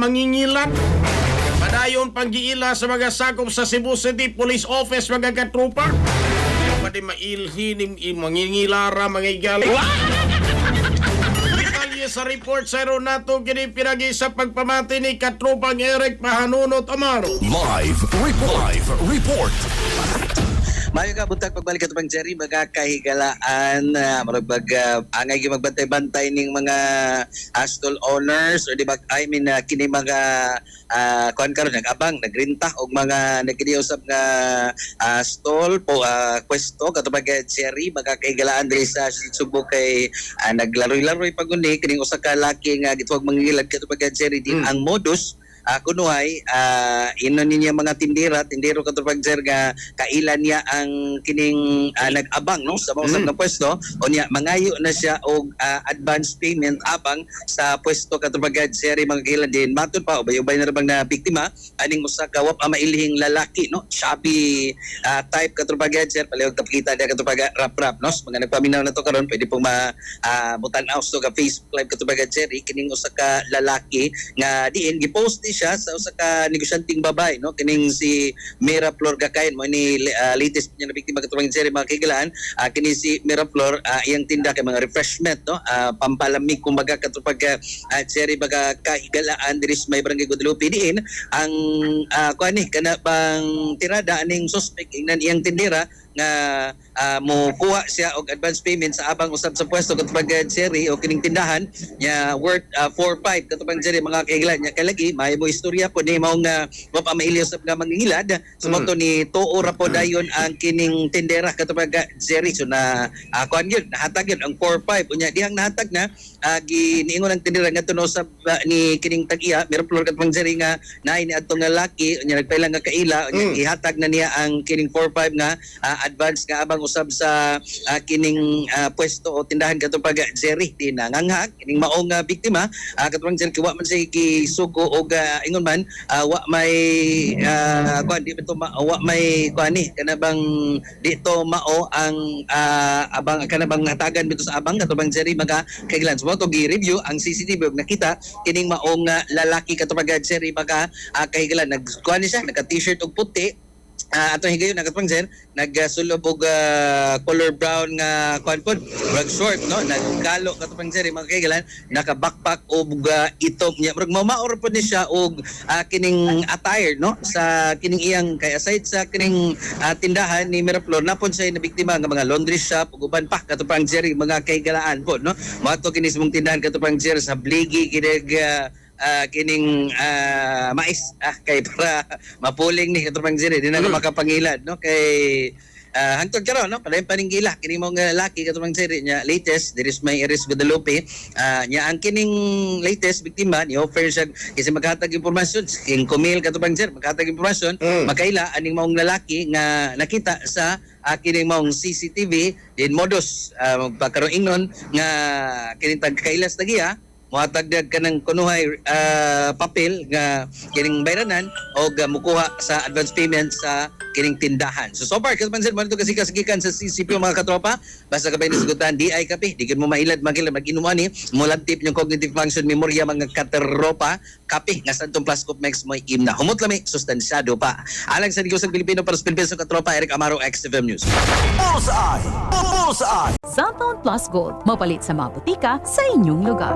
mangingilan. Padayon panggiila sa mga sakop sa Cebu City Police Office mga katrupa. Pwede mailhin mangingilara mga igali. Detalye sa report sa nato kini pinagi sa pagpamati ni katrupang Eric Pahanunot Amaro. Live report. Mayo ka buntag pagbalik ato pang Jerry magakahigalaan marag angay gyud magbantay-bantay ning mga stall owners or di ba kini mga kuan karon nag-abang nagrenta og mga nagdiusab nga stall po pwesto katubag Jerry magakahigalaan diri sa Subo kay naglaroy-laroy paguni kining usa ka laki nga gituwag mangilad katubag Jerry din ang modus kunuhay ino niya mga tindero katupag Jer nga kailan niya ang kining nag-abang no sa mga na pwesto o niya mangayo na siya og advance payment abang sa pwesto katupag Jer mga kailan din matud pa ubay na bang na biktima aning usa ka wa mailhing lalaki no chubby type katupag Jer palihog tapkita dia katupag rap no mga nagpaminaw na to karon pwede pong butan-aw to ka Facebook live katupag Jer kining usa ka lalaki nga diin gipost siya sa usa ka negosyanteng babay no kining si Mira Flor Gakayan mo ni latest niya na biktima katubang Jerry mga kigalaan kini si Mira Flor iyang tinda kay mga refreshment no pampalamig kumbaga katubag Jerry baga kahigalaan diri sa may barangay Guadalupe diin ang kuani kana bang tirada aning suspect ingnan iyang tindera nga mo kuha siya og advance payment sa abang usab sa pwesto katubag Jerry o kining tindahan nya worth 4-5 katubag Jerry mga kaigilan nya kalagi may mo istorya po ni mao nga wa pa mailios nga mangingilad sumoto ni tuo ra po dayon ang kining tindera katubag Jerry so na kuan gyud nahatag gyud ang 4-5 unya dihang nahatag na giniingon ang tindera nga tuno sa ni kining tag-iya Mira Flor katubag Jerry nga naay ni adtong lalaki unya nagpailang nga kaila unya ihatag na niya ang kining 4-5 nga advance nga abang usab sa kining pwesto o tindahan katupag Jerry di nanganghag kining mao nga biktima katupag Jerry wa man say gisugo og ingon man wa may kuan di to wa may kuani kana bang dito mao ang abang kana bang hatagan bito sa abang katupag Jerry maga kailan so to gi-review ang CCTV og nakita kining mao nga lalaki katupag Jerry maga kahigalan nagkuan siya naka t-shirt og puti atong higayon nakatpang Jer nagsulob og color brown nga kuan pod rag short no nagkalo katpang Jer mga kaigalan naka backpack og itom niya murag mamaor pod ni siya og kining attire no sa kining iyang kay aside sa kining tindahan ni Mira Flor napon siya na biktima nga mga laundry shop ug uban pa katpang Jer mga kaigalaan pod no moadto kini sa mong tindahan katpang Jer sa Bligi kinig kining mais kay para mapuling ni katupang Jerry di na makapangilad no kay hangtod karon no padayon paninggila kini mo nga laki katupang Jerry nya latest there is may Iris Guadalupe nya ang kining latest biktima ni offer siya kasi maghatag impormasyon king kumil katupang Jerry maghatag impormasyon makaila aning maong lalaki nga nakita sa kining maong CCTV din modus magpakaroon ingnon nga kining tagkailas tagiya mohatagdag ka ng kunuhay papel nga kining bayranan o mukuha sa advance payment sa kining tindahan. So far, kasi man ito kasi kasigikan sa CCP mga katropa, basta kabay nisigutan, di ay kape, di mo mailad, mag-inuman ni, mulantip yung cognitive function memorya mga katropa, kape, nga sa itong plus cup max mo imna. Humot lami, sustansyado pa. Alang sa Negosyo Pilipino para sa Pilipinas katropa, Eric Amaro, XFM News. Bullseye! Suntown Plus Gold, mapalit sa mga butika sa inyong lugar.